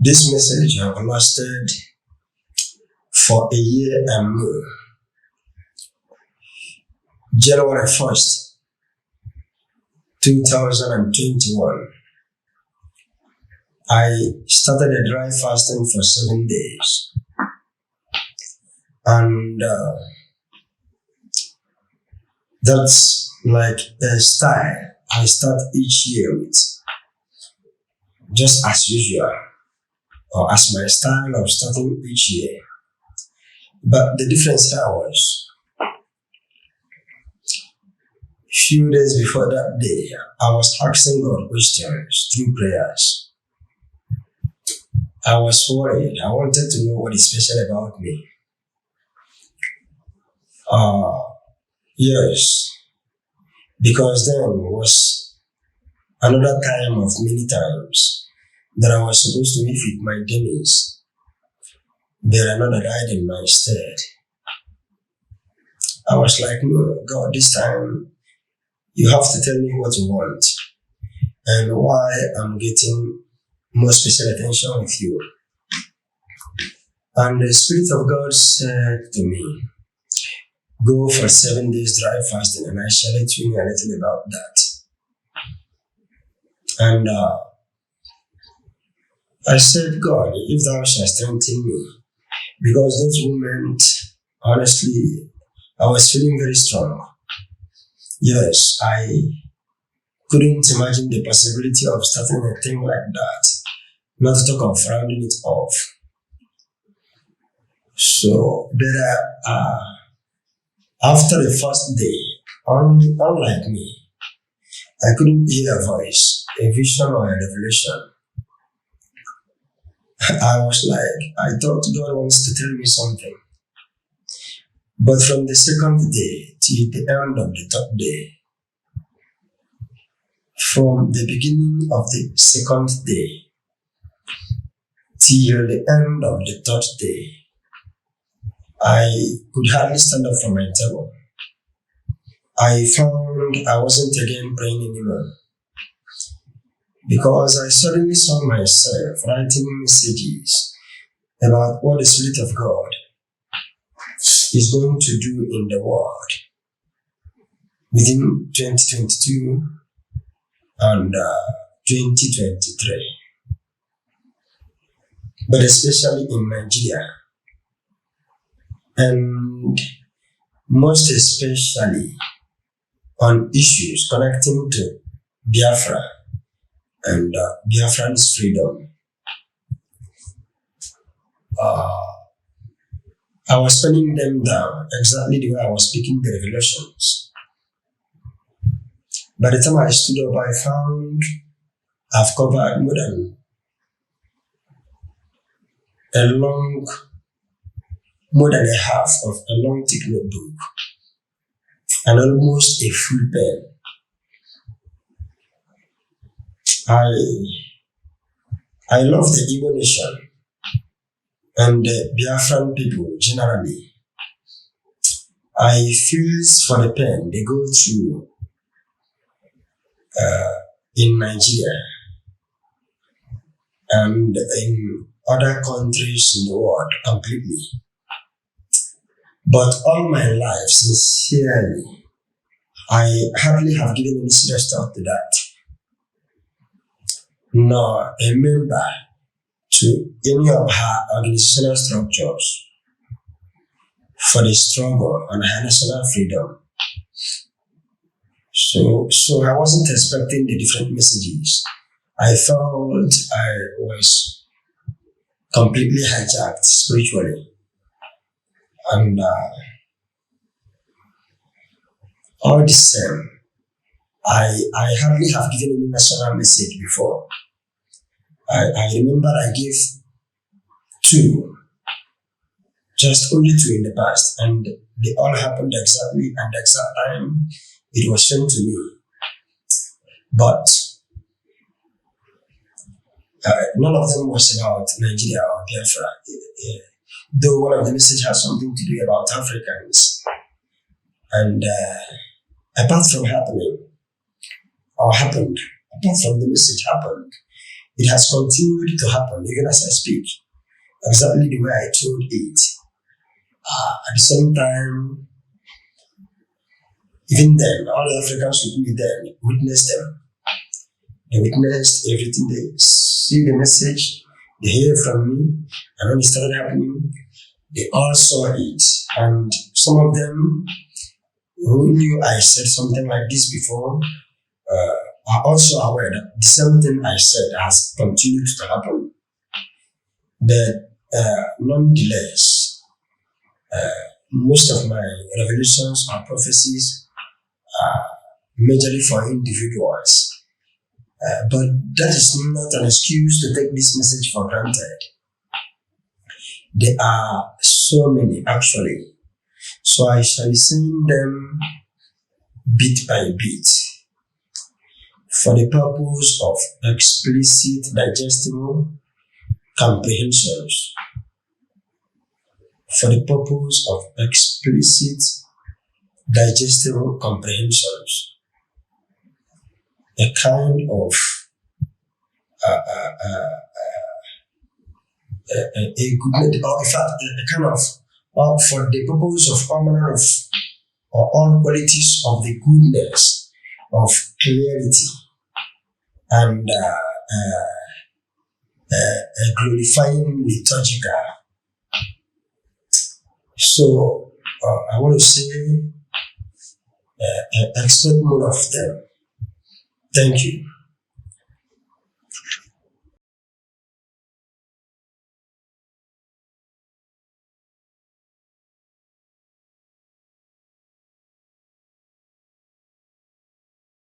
This message have lasted for a year and more. January 1st, 2021, I started a dry fasting for 7 days. And that's like a style I start each year with, just as usual, or as my style of starting each year. But the difference here was, few days before that day, I was asking God questions through prayers. I was worried. I wanted to know what is special about me. Yes, because then was another time of many times that I was supposed to live with my enemies. There another died in my stead. I was like, no, God, this time you have to tell me what you want and why I'm getting more special attention with you. And the Spirit of God said to me, go for 7 days dry fasting, and I shall let you know a little about that. And I said, God, if thou shalt strengthen me, because those moments, honestly, I was feeling very strong. Yes, I couldn't imagine the possibility of starting a thing like that, not to talk of rounding it off. So there after the first day, unlike me, I couldn't hear a voice, a vision or a revelation. I was like, I thought God wants to tell me something. But from the second day till the end of the third day, from the beginning of the second day till the end of the third day, I could hardly stand up from my table. I found I wasn't again praying anymore, because I suddenly saw myself writing messages about what the Spirit of God is going to do in the world within 2022 and 2023, but especially in Nigeria, and most especially on issues connecting to Biafra and Biafran's freedom. I was penning them down exactly the way I was speaking the revelations. By the time I stood up, I found I've covered more than a half of a long thick notebook and almost a full pen. I love the Igbo nation and the Biafran people generally. I feel for the pain they go through in Nigeria and in other countries in the world completely. But all my life, sincerely, I hardly have given any serious thought to that, nor a member to any of her organizational structures for the struggle on her national freedom. So I wasn't expecting the different messages. I felt I was completely hijacked spiritually. And all the same, I hardly have given any national message before. I remember I gave 2, just only 2 in the past, and they all happened exactly at the exact time it was sent to me. But none of them was about Nigeria or Biafra, though one of the messages has something to do about Africans. And apart from the message happened, It has continued to happen even as I speak, exactly the way I told it. At the same time, even then, all the Africans with me then witnessed them. They witnessed everything. They see the message, they hear from me, and when it started happening, they all saw it. And some of them who knew I said something like this before are also aware that the same thing I said has continued to happen. But nonetheless, most of my revelations or prophecies are majorly for individuals. But that is not an excuse to take this message for granted. There are so many actually. So I shall send them bit by bit for the purpose of explicit digestible comprehensions. For the purpose of explicit digestible comprehensions. A kind of a good, or in fact, a kind of for the purpose of all manner of or all qualities of the goodness of clarity and glorifying liturgical. So I want to say expect more of them. Thank you.